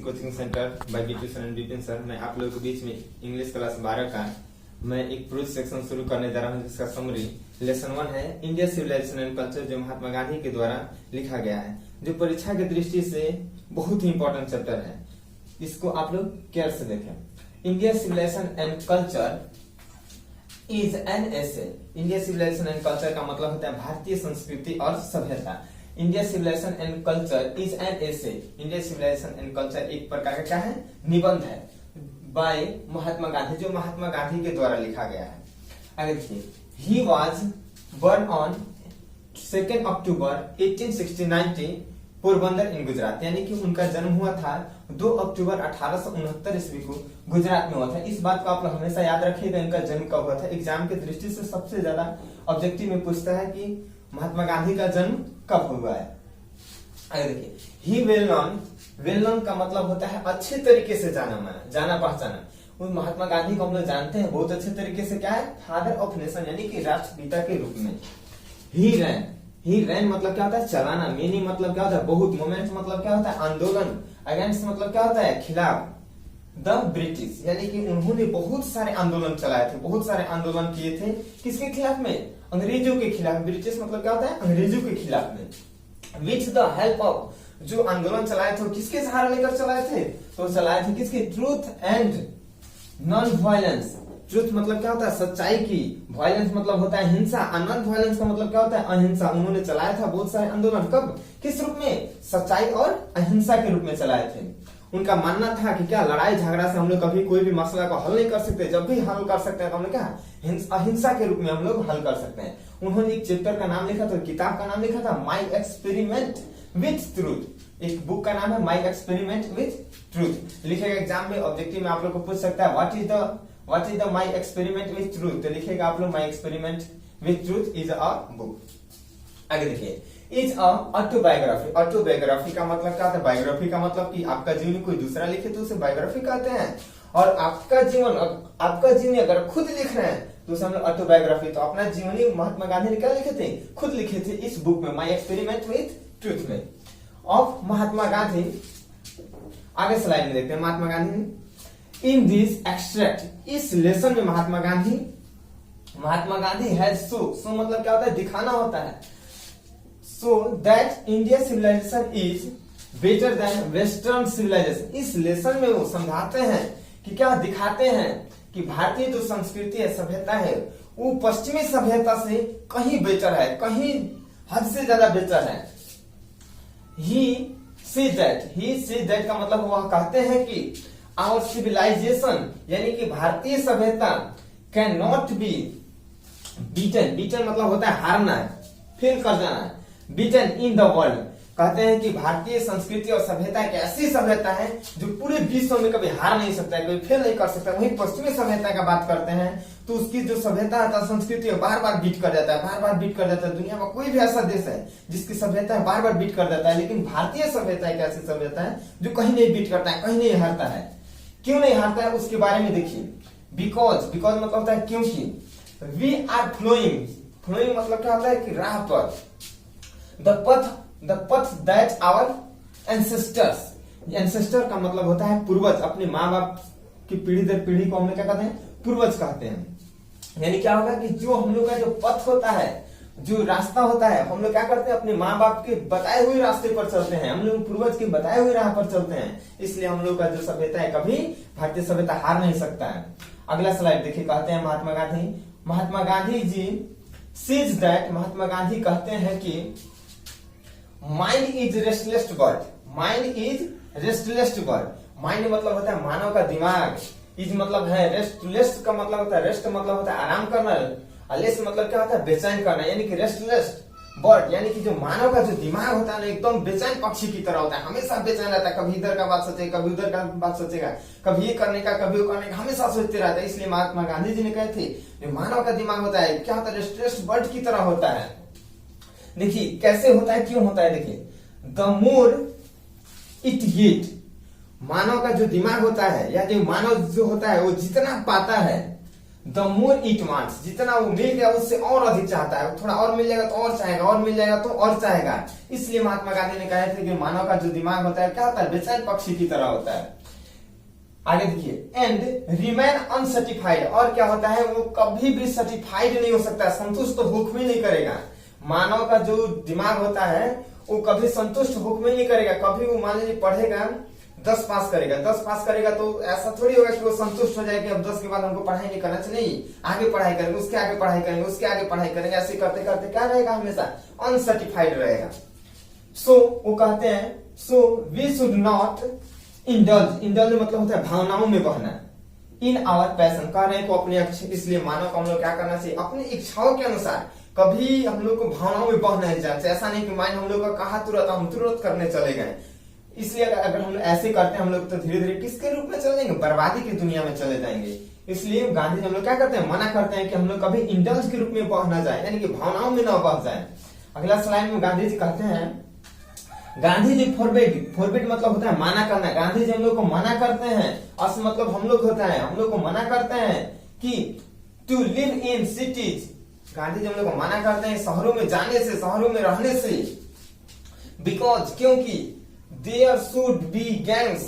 Coaching centre bye Bittu sir and Vipin sir. मैं आप लोगों के बीच में इंग्लिश क्लास 12 का मैं एक प्रूफ सेक्शन शुरू करने जा रहा हूं, जिसका समरी लेसन 1 है इंडिया सिविलाइजेशन एंड कल्चर, जो महात्मा गांधी के द्वारा लिखा गया है, जो परीक्षा की दृष्टि से बहुत ही इंपॉर्टेंट चैप्टर है। इसको आप लोग केयर से देखें। India civilization and culture is an essay. India civilization and culture का मतलब होता है भारतीय संस्कृति और सभ्यता। India civilization and culture is an essay. India civilization and culture एक प्रकार का क्या है, निबंध है, बाय महात्मा गांधी, जो महात्मा गांधी के द्वारा लिखा गया है। आगे देखिए, ही वॉज बर्न ऑन 2 अक्टूबर 1869 पोरबंदर इन गुजरात, यानी कि उनका जन्म हुआ था 2 अक्टूबर 1869 ईस्वी को गुजरात में हुआ था। इस बात को आप लोग हमेशा याद रखिएगा, इनका जन्म कब हुआ था। एग्जाम की दृष्टि से सबसे ज्यादा ऑब्जेक्टिव में पूछता है कि महात्मा गांधी का जन्म कब हुआ है। आगे देखिए, ही वेल नॉन का मतलब होता है अच्छे तरीके से जाना माना, जाना पहचाना। उन महात्मा गांधी को हम लोग जानते हैं बहुत अच्छे तरीके से, क्या है, फादर ऑफ नेशन, यानी कि राष्ट्रपिता के रूप में। ही रैन मतलब क्या होता है, चलाना। मेनी मतलब क्या होता है, बहुत। मोमेंट मतलब क्या होता है, आंदोलन। अगेंस्ट मतलब क्या होता है, खिलाफ। द ब्रिटिश, यानी कि उन्होंने बहुत सारे आंदोलन चलाए थे, बहुत सारे आंदोलन किए थे। किसके खिलाफ में, अंग्रेजों के खिलाफ। ब्रिटिश मतलब क्या होता है, अंग्रेजों के खिलाफ में। विथ द हेल्प ऑफ, जो आंदोलन चलाए थे किसके सहारा लेकर चलाए थे, तो चलाए थे किसके, truth and non violence. Truth मतलब क्या होता है, सच्चाई की। वायलेंस मतलब होता है हिंसा। नॉन वायलेंस का मतलब क्या होता है, अहिंसा। उन्होंने चलाया था बहुत सारे आंदोलन, कब, किस रूप में, सच्चाई और अहिंसा के रूप में चलाए थे। उनका मानना था कि क्या, लड़ाई झगड़ा से हम लोग कभी कोई भी मसला को हल नहीं कर सकते, जब भी हल कर सकते हैं तो हम लोग क्या, अहिंसा के रूप में हम लोग हल कर सकते हैं। उन्होंने एक चैप्टर का नाम लिखा था, किताब का नाम लिखा था माई एक्सपेरिमेंट विथ ट्रूथ। एक बुक का नाम है माई एक्सपेरिमेंट विथ ट्रूथ। लिखेगा एग्जाम में, ऑब्जेक्टिव में आप लोग को पूछ सकता है what is the my experiment with truth, तो लिखेगा आप लोग my experiment with truth is a book. आगे देखिए, इज ऑटोबायोग्राफी। ऑटोबायोग्राफी का मतलब क्या होता है, बायोग्राफी का मतलब कि आपका जीवन कोई दूसरा लिखे तो उसे बायोग्राफी कहते हैं। और आपका जीवन अगर खुद लिख रहे हैं तो उसे हम लोग ऑटोबायोग्राफी। तो अपना जीवनी महात्मा गांधी ने क्या लिखे थे, खुद लिखे थे इस बुक में, माई एक्सपेरिमेंट विथ ट्रूथ में, ऑफ महात्मा गांधी। आगे स्लाइड में देखते हैं महात्मा गांधी ने। इन दिस एक्सट्रैक्ट, इस लेसन में महात्मा गांधी हैज सो मतलब क्या होता है, दिखाना होता है। So that India civilization is better than Western civilization। इस लेसन में वो समझाते हैं कि क्या, दिखाते हैं कि भारतीय जो संस्कृति है, सभ्यता है, वो पश्चिमी सभ्यता से कहीं बेटर है, कहीं हद से ज्यादा बेटर है। He said that का मतलब वह कहते हैं कि our civilization, यानी कि भारतीय सभ्यता कैन नॉट बी बीटन मतलब होता है हारना है, फेल कर जाना है। बीटन इन द वर्ल्ड, कहते हैं कि भारतीय संस्कृति और सभ्यता एक ऐसी सभ्यता है जो पूरे विश्व में कभी हार नहीं सकता है, कभी फेल नहीं कर सकता। वहीं पश्चिमी सभ्यता का बात करते हैं तो उसकी जो सभ्यता है, संस्कृति है, बार बार बीट कर जाता है, बार बार बीट कर जाता है। दुनिया में कोई भी ऐसा देश है जिसकी सभ्यता है बार बार बीट कर जाता है, लेकिन भारतीय सभ्यता एक ऐसी सभ्यता है जो कहीं नहीं बीट करता है, कहीं नहीं हारता है। क्यों नहीं हारता है उसके बारे में देखिए। बिकॉज मतलब होता है क्योंकि। वी आर फ्लोइंग मतलब क्या होता है कि राह पर। The path that our ancestor का मतलब होता है पूर्वज। अपने माँ बाप की पीढ़ी दर पीढ़ी को हम लोग क्या कहते हैं, पूर्वज कहते हैं। यानी क्या होगा कि जो हम लोग का जो पथ होता है, जो रास्ता होता है, हम लोग क्या करते हैं, अपने माँ बाप के बताए हुए रास्ते पर चलते हैं, हम लोग पूर्वज के बताए हुए राह पर चलते हैं। इसलिए हम लोग का जो सभ्यता है, कभी भारतीय सभ्यता हार नहीं सकता है। अगला स्लाइड देखिए, कहते हैं महात्मा गांधी जी सीज दैट, महात्मा गांधी कहते हैं कि mind is restless bird. Mind मतलब होता है मानव का दिमाग। इज मतलब है रेस्टलेस का मतलब होता है, रेस्ट मतलब होता है आराम करना, लेस मतलब क्या होता है, बेचैन करना, यानी कि रेस्टलेस बर्ड, यानी कि जो मानव का जो दिमाग होता है ना, एकदम बेचैन पक्षी की तरह होता है, हमेशा बेचैन रहता है। कभी इधर का बात सोचेगा, कभी उधर का बात सोचेगा, कभी ये करने का, कभी वो करने का, हमेशा सोचते रहता है। इसलिए महात्मा गांधी जी ने कहे थे, जो मानव का दिमाग होता है क्या होता है, रेस्टलेस बर्ड की तरह होता है। देखिए कैसे होता है, क्यों होता है, देखिए। द मोर इट गेट, मानव का जो दिमाग होता है या जो मानव जो होता है वो जितना पाता है, द मोर इट वांट्स, जितना वो मिल गया उससे और अधिक चाहता है, थोड़ा और मिल जाएगा तो और चाहेगा, और मिल जाएगा तो और चाहेगा। इसलिए महात्मा गांधी ने कहा था कि मानव का जो दिमाग होता है क्या होता है, बेचैन पक्षी की तरह होता है। आगे देखिए, एंड रिमेन अनसेटिस्फाइड, और क्या होता है वो कभी भी सेटिस्फाइड नहीं हो सकता, संतुष्ट तो भूख में नहीं करेगा। मानव का जो दिमाग होता है वो कभी संतुष्ट भूख में नहीं करेगा। कभी वो मान लीजिए पढ़ेगा 10 पास करेगा, 10 पास करेगा तो ऐसा थोड़ी होगा कि वो संतुष्ट हो जाए कि अब 10 के बाद हमको पढ़ाई नहीं करना चाहिए, नहीं, आगे पढ़ाई करेंगे, उसके आगे पढ़ाई करेंगे, उसके आगे पढ़ाई करेंगे, ऐसे करते करते क्या रहेगा, हमेशा अनसेटिस्फाइड रहेगा। सो वो कहते हैं, so we should not indulge, indulge मतलब होता है भावनाओं में बहना, इन आवर पैशन, कह रहे हैं को अपने अच्छे, इसलिए मानव को हम लोग क्या करना चाहिए, अपनी इच्छाओं के अनुसार कभी हम लोग को भावनाओं में बहना नहीं चाहिए। ऐसा नहीं कि माइंड हम लोग का कहा तुरंत हम तुरंत करने चले गए। इसलिए अगर हम लोग ऐसे करते हैं हम लोग तो धीरे धीरे किसके रूप में चले जाएंगे, बर्बादी की दुनिया में चले जाएंगे। इसलिए गांधी जी हम लोग क्या करते हैं, मना करते हैं कि हम लोग कभी इंडल्ज के रूप में बह ना जाए, यानी कि भावनाओं में न बह जाए। अगला स्लाइड में गांधी जी कहते हैं, गांधी जी फॉरबिड, फॉरबिड मतलब होता है माना करना, गांधी जी हम लोग को मना करते हैं, अस मतलब हम लोग होता है, हम लोग को मना करते हैं कि to live in cities, Gandhi ji हम लोग को मना करते हैं शहरों में जाने से, शहरों में रहने से, बिकॉज क्योंकि there should be gangs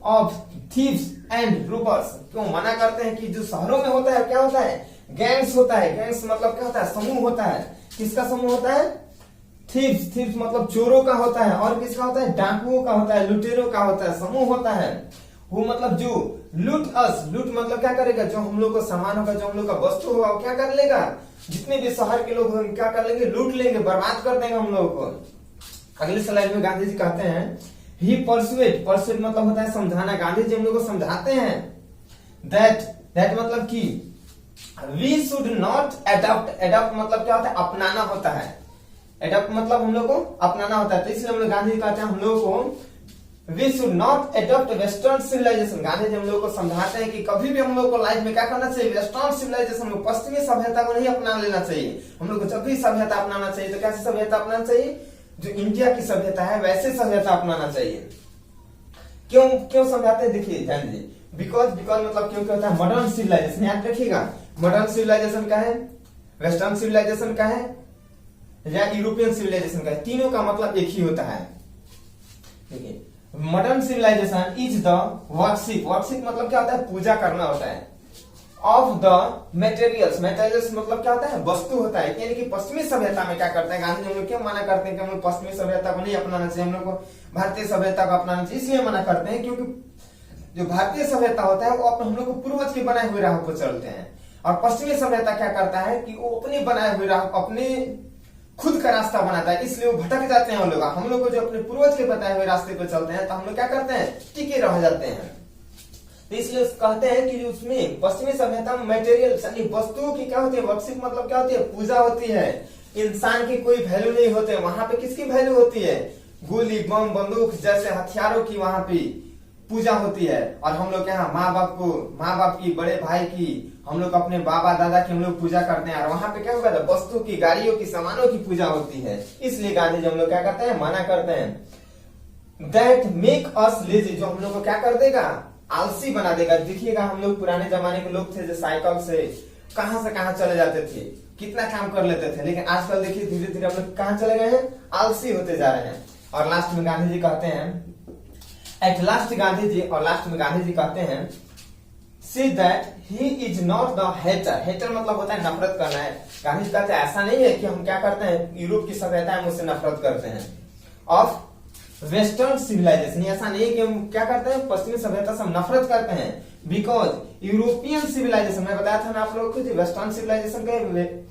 of thieves and robbers, क्यों मना करते हैं कि जो शहरों में होता है क्या होता है, गैंग्स होता है, गैंग्स मतलब क्या होता है, समूह होता है, किसका समूह होता है, थीव्स, थीव्स मतलब चोरों का होता है, और किसका होता है, डाकुओं का होता है, लुटेरों का होता है, समूह होता है। वो मतलब जो लूट अस, लूट मतलब क्या करेगा, जो हम लोग को सामान होगा, जो हम लोग का वस्तु होगा वो क्या कर लेगा, जितने भी शहर के लोग होंगे क्या कर लेंगे, लूट लेंगे, बर्बाद कर देंगे हम लोग को। अगले स्लाइड में गांधी जी कहते हैं, ही परसुएट, परसुएट मतलब होता है समझाना, गांधी जी हम लोग को समझाते हैं दैट, दैट मतलब कि we should not adopt, adopt मतलब क्या होता है, अपनाना होता है, एडॉप्ट मतलब हम लोग को अपनाना होता है। तो इसलिए हम लोग गांधी जी कहते हैं हम लोग को we should not adopt western civilisation, Gandhi ji हम लोग को समझाते हैं कि कभी भी हम लोग को लाइफ में क्या करना चाहिए, वेस्टर्न सिविलाइजेशन में, पश्चिमी सभ्यता को नहीं अपना लेना चाहिए। हम लोग को जब भी सभ्यता अपनाना चाहिए तो कैसी सभ्यता अपनाना चाहिए, जो इंडिया की सभ्यता है वैसे सभ्यता अपनाना चाहिए। क्यों क्यों समझाते हैं, देखिए ध्यान दीजिए, बिकॉज, बिकॉज मतलब क्यों होता है, मॉडर्न सिविलाइजेशन, याद रखिएगा, मॉडर्न सिविलाइजेशन का है, वेस्टर्न सिविलाइजेशन का है या यूरोपियन सिविलाइजेशन का है, तीनों का मतलब एक ही होता है। देखिए, modern civilization is the worship, worship मतलब क्या होता है, पूजा करना होता है, ऑफ द मेटेरियल्स, मेटेरियल्स मतलब क्या होता है, वस्तु होता है। यानी कि पश्चिमी सभ्यता में क्या करते हैं गांधी जी, हम लोग क्यों मना करते हैं कि हम लोग पश्चिमी सभ्यता को नहीं अपनाना चाहिए, हम लोग को भारतीय सभ्यता को अपनाना चाहिए, इसलिए मना करते हैं क्योंकि जो भारतीय सभ्यता होता है वो हम लोग को पूर्वज के बनाए हुए राह पर चलते हैं, और पश्चिमी सभ्यता क्या करता है कि वो अपने बनाए हुए राह, अपने खुद का रास्ता बनाता है, इसलिए वो भटक जाते हैं। हम लोग को जो अपने पूर्वज के बताए हुए रास्ते पर चलते हैं तो हम लोग क्या करते हैं, टिके रह जाते हैं। तो इसलिए कहते हैं कि उसमें पश्चिमी सभ्यता में मटेरियल यानी वस्तुओं की क्या होती है, वर्शिप मतलब क्या होती है, पूजा होती है, इंसान की कोई वैल्यू नहीं होते। वहां पे किसकी वैल्यू होती है, गोली बम बंदूक जैसे हथियारों की वहां पे पूजा होती है। और हम लोग यहाँ माँ बाप को, माँ बाप की, बड़े भाई की, हम लोग अपने बाबा दादा की हम लोग पूजा करते हैं, और वहां पे क्या होगा, वस्तु की, गाड़ियों की, सामानों की पूजा होती है। इसलिए गांधी जी हम लोग क्या करते हैं, मना करते हैं। दैट मेक अस लेजी, जो हम लोग को क्या कर देगा, आलसी बना देगा। देखिएगा हम लोग पुराने जमाने के लोग थे जो साइकिल से कहां चले जाते थे, कितना काम कर लेते थे, लेकिन आजकल देखिए धीरे धीरे हम लोग कहां चले गए हैं, आलसी होते जा रहे हैं। और लास्ट में गांधी जी कहते हैं, एट लास्ट गांधी जी, और लास्ट में गांधी जी कहते हैं, see that he is not the hater, hater मतलब होता है नफरत करना है। गांधी जी कहते हैं ऐसा नहीं है कि हम क्या करते हैं, यूरोप की सभ्यता है उससे नफरत करते हैं, ऑफ वेस्टर्न सिविलाइजेशन, ऐसा नहीं है कि हम क्या करते हैं, पश्चिमी सभ्यता से हम नफरत करते हैं, बिकॉज यूरोपियन सिविलाइजेशन, मैं बताया था ना आप लोगों को, वेस्टर्न सिविलाइजेशन कहिए,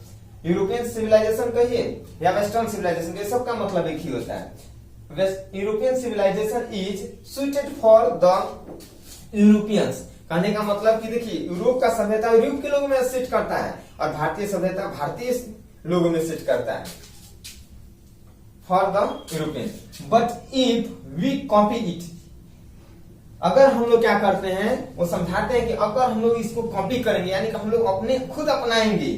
यूरोपियन सिविलाइजेशन कहिए या वेस्टर्न सिविलाइजेशन कहिए, सबका मतलब एक ही होता है। European civilization is suited for the Europeans, कहने का मतलब कि देखिए यूरोप का सभ्यता यूरोप के लोगों में सेट करता है, और भारतीय सभ्यता भारतीय लोगों में सेट करता है, for the European. But if we copy it, अगर हम लोग क्या करते हैं, वो समझाते हैं कि अगर हम लोग इसको कॉपी करेंगे, यानी कि हम लोग अपने खुद अपनाएंगे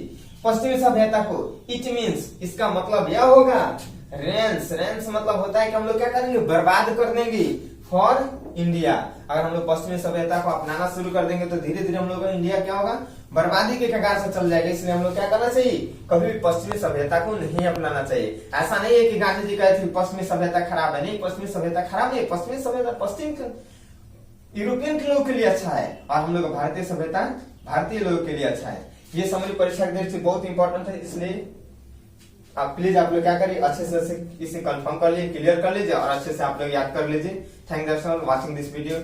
पश्चिमी सभ्यता को, इट मीन्स, इसका मतलब यह होगा, रेंस, रेंस मतलब होता है कि हम लोग क्या करेंगे, बर्बाद कर देंगे फॉर इंडिया। अगर हम लोग पश्चिमी सभ्यता को अपनाना शुरू कर देंगे तो धीरे धीरे हम लोग का इंडिया क्या होगा, बर्बादी के कगार से चल जाएगा। इसलिए हम लोग क्या करना चाहिए, कभी भी पश्चिमी सभ्यता को नहीं अपनाना चाहिए। ऐसा नहीं है कि गांधी जी कहते थे पश्चिमी सभ्यता खराब है, नहीं, पश्चिमी सभ्यता खराब नहीं है। पश्चिमी सभ्यता पश्चिम यूरोपियन के लोगों के लिए अच्छा है, और हम लोग भारतीय सभ्यता भारतीय लोगों के लिए अच्छा है। ये समरी परीक्षा की दृष्टि बहुत इंपॉर्टेंट है, इसलिए आप प्लीज आप लोग क्या करिए, अच्छे से इसे कंफर्म कर लीजिए, क्लियर कर लीजिए और अच्छे से आप लोग याद कर लीजिए। Thank you for watching this video.